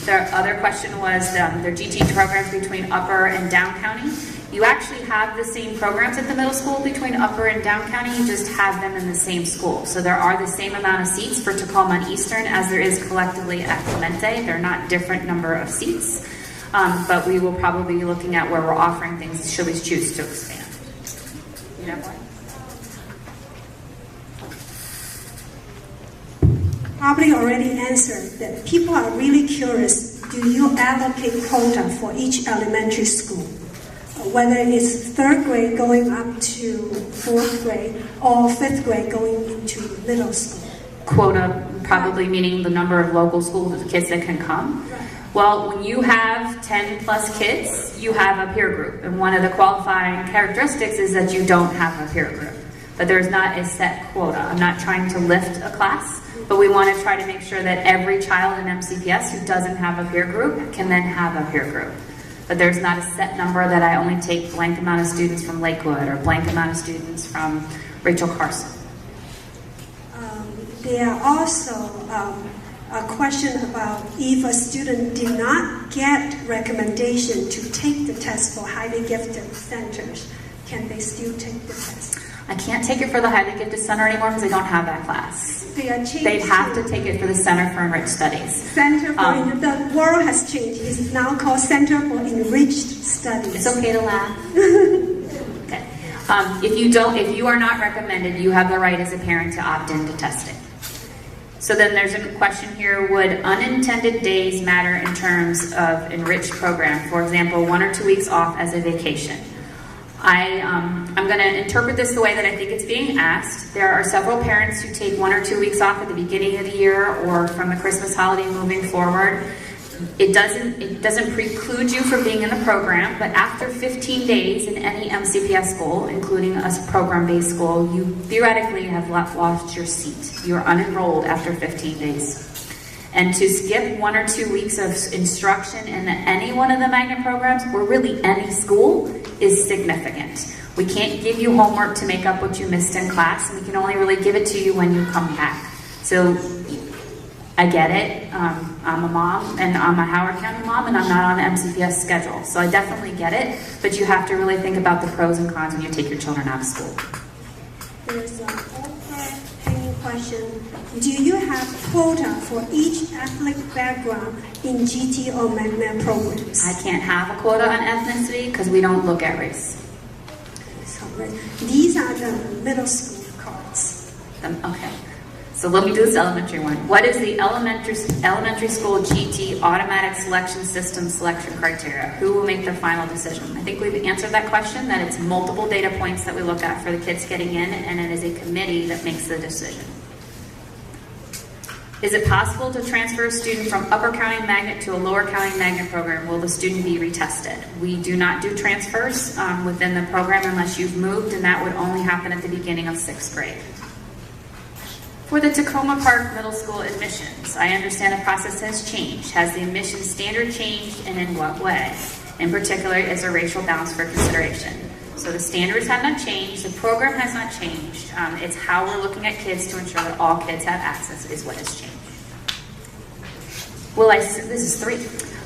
The other question was their GT programs between Upper and Down County. You actually have the same programs at the middle school between Upper and Down County, you just have them in the same school. So there are the same amount of seats for Tacoma and Eastern as there is collectively at Clemente. They're not different number of seats, but we will probably be looking at where we're offering things should we choose to expand. You know what? Probably already answered that people are really curious, do you allocate quota for each elementary school? Whether it's 3rd grade going up to 4th grade or 5th grade going into middle school. Quota probably meaning the number of local schools, the kids that can come. Well, when you have 10 plus kids, you have a peer group. And one of the qualifying characteristics is that you don't have a peer group. But there's not a set quota. I'm not trying to lift a class, but we want to try to make sure that every child in MCPS who doesn't have a peer group can then have a peer group. But there's not a set number that I only take blank amount of students from Lakewood or blank amount of students from Rachel Carson. There are also a question about if a student did not get recommendation to take the test for highly gifted centers, can they still take the test? I can't take it for the highly gifted center anymore because they don't have that class. They are changed. They'd have to take it for the Center for Enriched Studies. Center for the world has changed. It's now called Center for Enriched Studies. It's okay to laugh. Okay. If you are not recommended, you have the right as a parent to opt into testing. So then there's a question here, would unintended days matter in terms of enriched program? For example, 1 or 2 weeks off as a vacation. I'm going to interpret this the way that I think it's being asked. There are several parents who take 1 or 2 weeks off at the beginning of the year or from the Christmas holiday moving forward. It doesn't preclude you from being in the program, but after 15 days in any MCPS school, including a program-based school, you theoretically have lost your seat. You're unenrolled after 15 days. And to skip 1 or 2 weeks of instruction in any one of the magnet programs, or really any school, is significant. We can't give you homework to make up what you missed in class, and we can only really give it to you when you come back. So I get it. I'm a mom, and I'm a Howard County mom, and I'm not on the MCPS schedule. So I definitely get it, but you have to really think about the pros and cons when you take your children out of school. There's an overhanging question. Do you have quota for each athletic background in GT or magnet programs? I can't have a quota on ethnicity because we don't look at race. So, these are the middle school cards. Okay. So let me do this elementary one. What is the elementary school GT automatic selection system selection criteria? Who will make the final decision? I think we've answered that question, that it's multiple data points that we look at for the kids getting in, and it is a committee that makes the decision. Is it possible to transfer a student from Upper County Magnet to a Lower County Magnet program? Will the student be retested? We do not do transfers within the program unless you've moved, and that would only happen at the beginning of 6th grade. For the Tacoma Park Middle School admissions, I understand the process has changed. Has the admission standard changed, and in what way? In particular, is there racial balance for consideration? So the standards have not changed, the program has not changed. It's how we're looking at kids to ensure that all kids have access is what has changed. This is 3.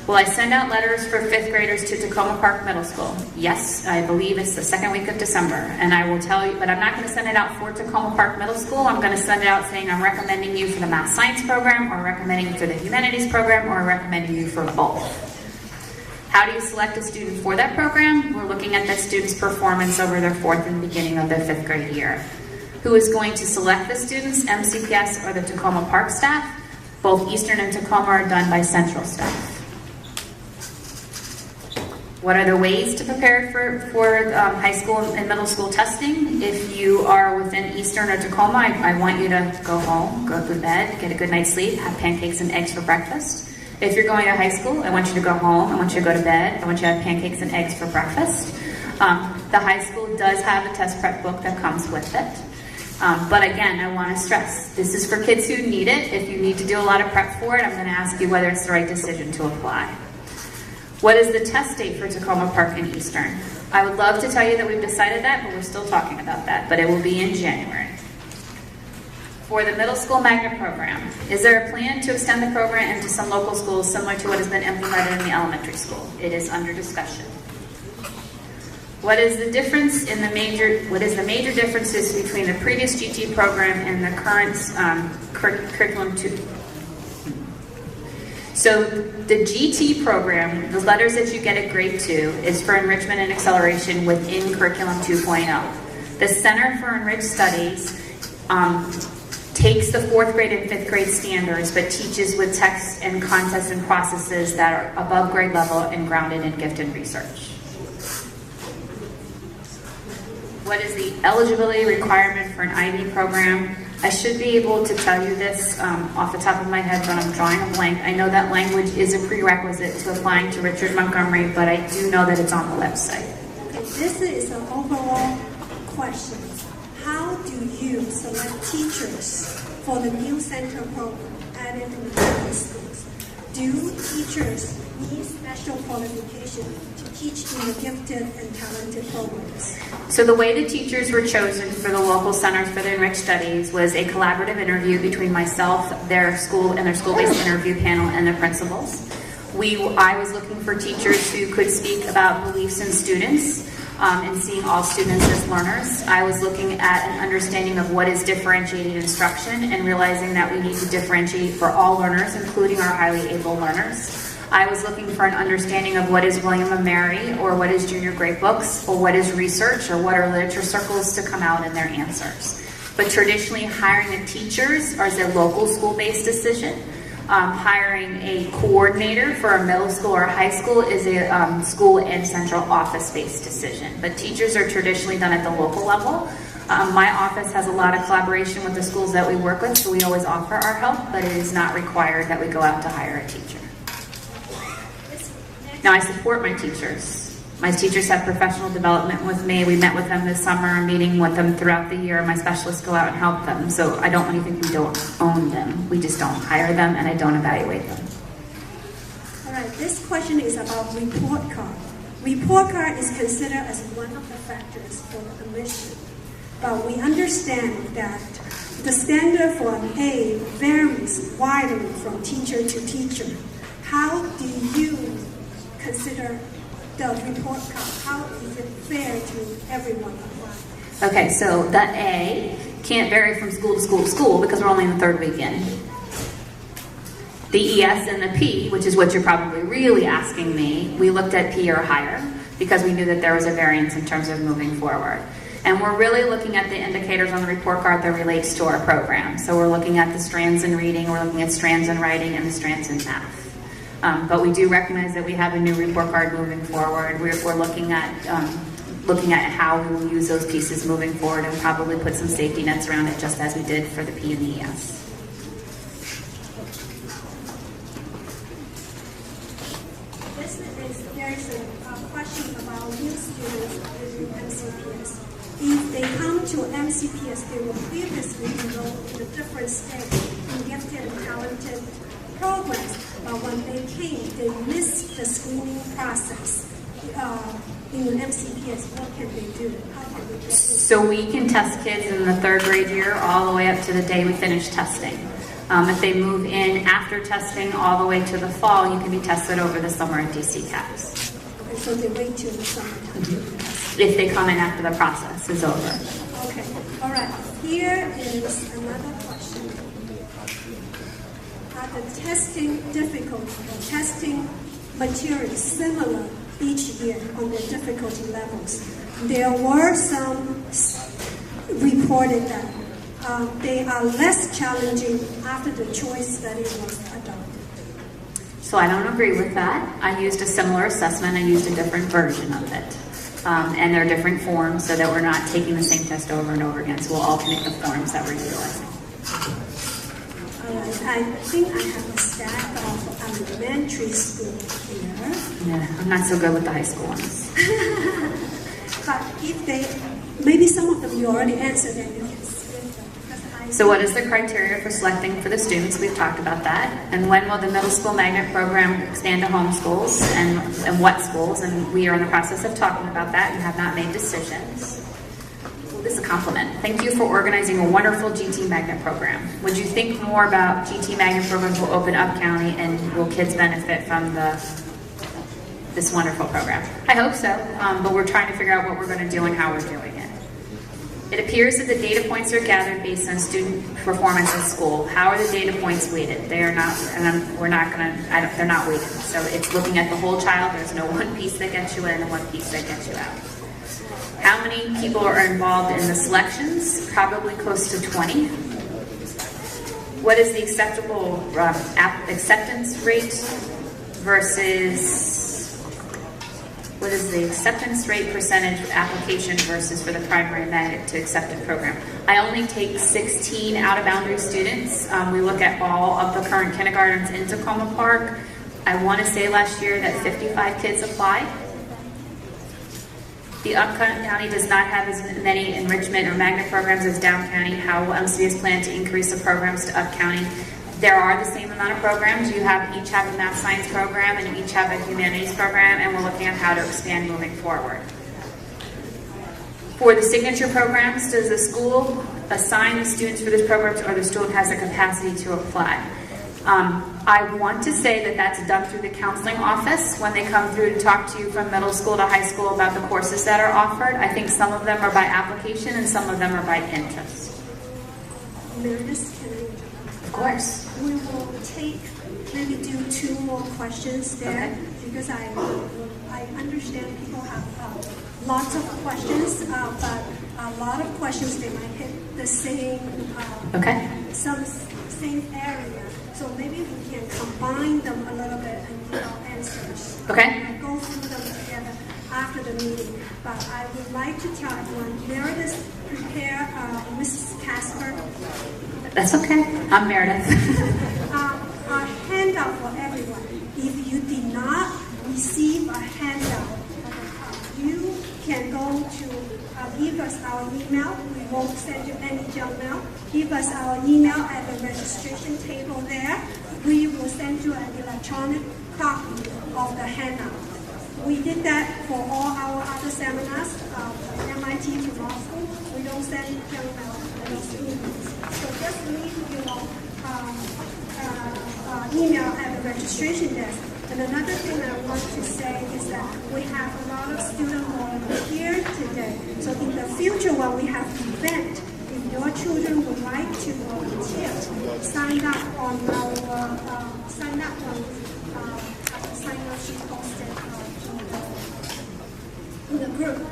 Will I send out letters for 5th graders to Tacoma Park Middle School? Yes, I believe it's the 2nd week of December. And I will tell you, but I'm not going to send it out for Tacoma Park Middle School. I'm going to send it out saying I'm recommending you for the math science program, or recommending you for the humanities program, or recommending you for both. How do you select a student for that program? We're looking at that student's performance over their 4th and beginning of their 5th grade year. Who is going to select the students, MCPS or the Tacoma Park staff? Both Eastern and Tacoma are done by central staff. What are the ways to prepare for high school and middle school testing? If you are within Eastern or Tacoma, I want you to go home, go to bed, get a good night's sleep, have pancakes and eggs for breakfast. If you're going to high school, I want you to go home, I want you to go to bed, I want you to have pancakes and eggs for breakfast. The high school does have a test prep book that comes with it. But again, I want to stress, this is for kids who need it. If you need to do a lot of prep for it, I'm going to ask you whether it's the right decision to apply. What is the test date for Tacoma Park and Eastern? I would love to tell you that we've decided that, but we're still talking about that, but it will be in January. For the middle school magnet program, is there a plan to extend the program into some local schools similar to what has been implemented in the elementary school? It is under discussion. What is the difference in the major differences between the previous GT program and the current curriculum 2? So the GT program, the letters that you get at grade 2, is for enrichment and acceleration within curriculum 2.0. The Center for Enriched Studies takes the 4th grade and 5th grade standards, but teaches with text and concepts and processes that are above grade level and grounded in gifted research. What is the eligibility requirement for an IB program? I should be able to tell you this off the top of my head, but I'm drawing a blank. I know that language is a prerequisite to applying to Richard Montgomery, but I do know that it's on the website. Okay, this is an overall question. How do you select teachers for the new center program added in the public schools? Do teachers need special qualification to teach in the gifted and talented programs? So the way the teachers were chosen for the local centers for the Enriched studies was a collaborative interview between myself, their school, and their school-based interview panel, and their principals. I was looking for teachers who could speak about beliefs in students and seeing all students as learners. I was looking at an understanding of what is differentiated instruction and realizing that we need to differentiate for all learners, including our highly able learners. I was looking for an understanding of what is William & Mary, or what is junior grade books, or what is research, or what are literature circles to come out in their answers. But traditionally, hiring the teachers is a local school-based decision. Hiring a coordinator for a middle school or a high school is a school and central office-based decision. But teachers are traditionally done at the local level. My office has a lot of collaboration with the schools that we work with, so we always offer our help, but it is not required that we go out to hire a teacher. Now, I support my teachers. My teachers have professional development with me. We met with them this summer, meeting with them throughout the year. My specialists go out and help them. So I don't really think we don't own them. We just don't hire them, and I don't evaluate them. All right, this question is about report card. Report card is considered as one of the factors for admission. But we understand that the standard for an A varies widely from teacher to teacher. How do you consider the report card? How is it fair to everyone? Okay, so the A can't vary from school to school to school because we're only in the third weekend. The ES and the P, which is what you're probably really asking me, we looked at P or higher because we knew that there was a variance in terms of moving forward. And we're really looking at the indicators on the report card that relates to our program. So we're looking at the strands in reading, we're looking at strands in writing, and the strands in math. But we do recognize that we have a new report card moving forward. We're looking at how we will use those pieces moving forward, and probably put some safety nets around it, just as we did for the P and the ES. There's a question about new students in MCPS. If they come to MCPS, they will previously enroll in a different state in gifted and talented programs, but when they came, they missed the screening process. In MCPS, what can they do? How can we get So we can test kids in the third grade year all the way up to the day we finish testing. If they move in after testing all the way to the fall, you can be tested over the summer at DC CAPS. Okay, so they wait till the summertime to be tested. If they come in after the process is over. Okay, all right. Here is another question. Are the testing difficulty or testing materials similar each year on the difficulty levels? There were some reported that they are less challenging after the choice study was adopted. So I don't agree with that. I used a similar assessment. I used a different version of it. And they're different forms so that we're not taking the same test over and over again. So we'll alternate the forms that we're utilizing. All right. I think I have a stack of elementary school here. Yeah, I'm not so good with the high school ones. But if they, maybe some of them you already answered and you can skip them. So what is the criteria for selecting for the students? We've talked about that. And when will the middle school magnet program expand to homeschools, and what schools? And we are in the process of talking about that and have not made decisions. Well, this is a compliment. Thank you for organizing a wonderful GT magnet program. Would you think more about GT magnet programs will open up county, and will kids benefit from this wonderful program? I hope so, but we're trying to figure out what we're going to do and how we're doing it. It appears that the data points are gathered based on student performance in school. How are the data points weighted? They are not, and they're not weighted. So it's looking at the whole child. There's no one piece that gets you in and one piece that gets you out. How many people are involved in the selections? Probably close to 20. What is the acceptable acceptance rate versus What is the acceptance rate percentage of application versus for the primary and magnet to accepted program? I only take 16 out-of-boundary students. We look at all of the current kindergartens in Tacoma Park. I want to say last year that 55 kids applied. The Upcountry County does not have as many enrichment or magnet programs as Down County. How will MCPS plan to increase the programs to Up County? There are the same amount of programs. You each have a math science program and you each have a humanities program, and we're looking at how to expand moving forward. For the signature programs, does the school assign the students for this program, or the student has the capacity to apply? I want to say that that's done through the counseling office when they come through to talk to you from middle school to high school about the courses that are offered. I think some of them are by application and some of them are by interest. Meredith, of course. We will maybe do 2 more questions there, okay, because I understand people have lots of questions, but a lot of questions they might hit the same same area. So maybe we can combine them a little bit and give our answers. Okay. And go through them together after the meeting. But I would like to tell everyone, Meredith prepare Mrs. Casper. That's okay. I'm Meredith. A handout for everyone. If you did not receive a handout, you can go to give us our email. We won't send you any junk mail. Give us our email at the registration table there. We will send you an electronic copy of the handout. We did that for all our other seminars, MIT to law school. We don't send junk mail to those students. So just leave your email at the registration desk. And another thing I want to say is that we have a lot of students volunteer today. So in the future, when we have an event, if your children would like to volunteer, sign up on our sign up sheet posted in the group.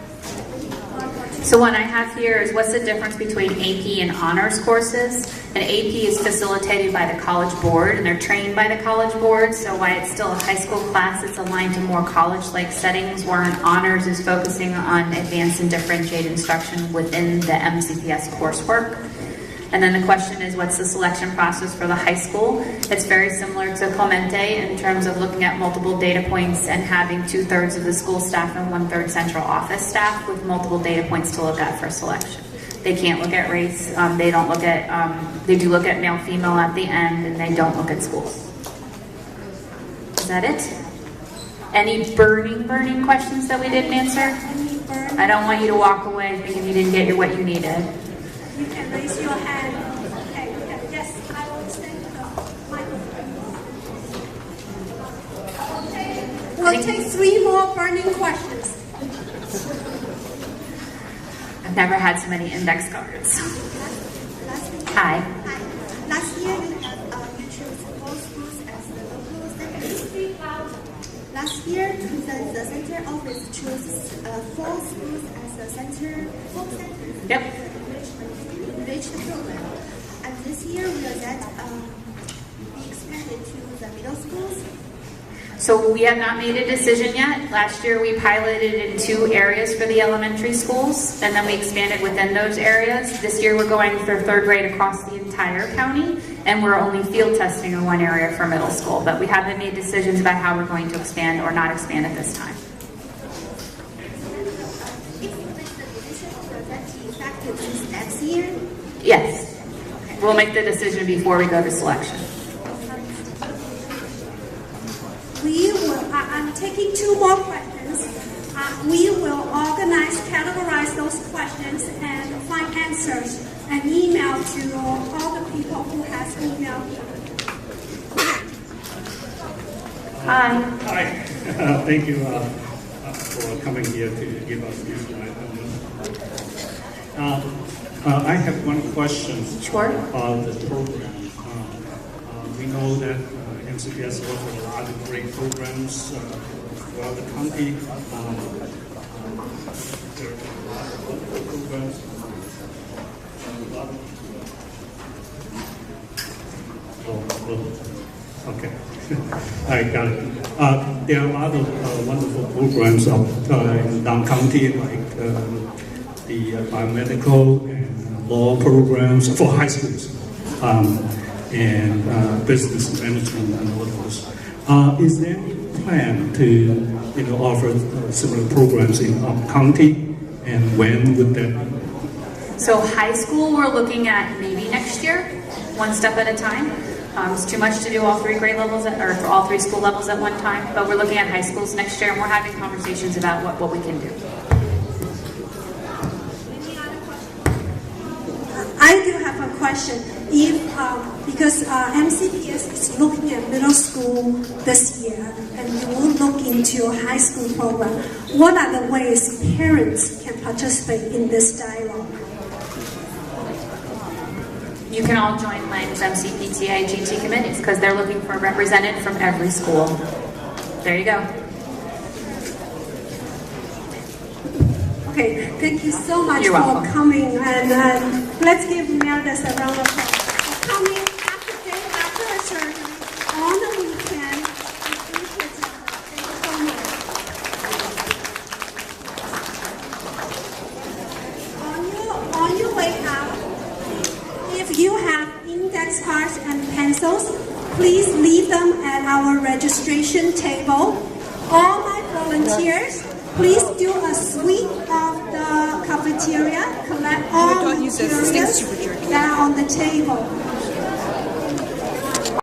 So what I have here is what's the difference between AP and honors courses. And AP is facilitated by the College Board, and they're trained by the College Board. So while it's still a high school class, it's aligned to more college-like settings, where an honors is focusing on advanced and differentiated instruction within the MCPS coursework. And then the question is, what's the selection process for the high school? It's very similar to Clemente in terms of looking at multiple data points and having 2/3 of the school staff and 1/3 central office staff with multiple data points to look at for selection. They can't look at race. They don't look at. They do look at male, female at the end, and they don't look at schools. Is that it? Any burning questions that we didn't answer? I don't want you to walk away thinking you didn't get what you needed. You can raise your hand. Okay, yes, I will stand the microphone. Okay, we'll take 3 more burning questions. I've never had so many index cards. Hi. Last year you chose 4 schools as the local centers. Last year the center office chose 4 schools as the center. Yep. Enriched program. And this year will that be expanded to the middle schools? So we have not made a decision yet. Last year we piloted in 2 areas for the elementary schools, and then we expanded within those areas. This year we're going for 3rd grade across the entire county, and we're only field testing in 1 area for middle school. But we haven't made decisions about how we're going to expand or not expand at this time. Next year? Yes. We'll make the decision before we go to selection. We will, I'm taking 2 more questions. We will organize, categorize those questions and find answers and email to all the people who has emailed. Hi. Hi. Thank you for coming here to give us this I have one question about the program. We know that MCPS offers a lot of great programs throughout the country. There are a lot of programs. Okay, I got it. There are a lot of wonderful programs in Down County, like the biomedical and law programs for high schools, and business management and all those. Is there any plan to offer similar programs in county, and when would that be? So high school, we're looking at maybe next year, one step at a time. It's too much to do all three grade levels, or for all three school levels at one time, but we're looking at high schools next year, and we're having conversations about what we can do. I do have a question. If because MCPS is looking at middle school this year, and you will look into high school program, what are the ways parents can participate in this dialogue? You can all join Lang's MCPTA GT committees because they're looking for a representative from every school. There you go. Okay, thank you so much You're for welcome. coming, and let's give Meredith a round of applause for coming after a surgery on the weekend. Thank you so much. On your way out, if you have index cards and pencils, please leave them at our registration table. All my volunteers, please do a sweep of the cafeteria, collect all materials that are on the table.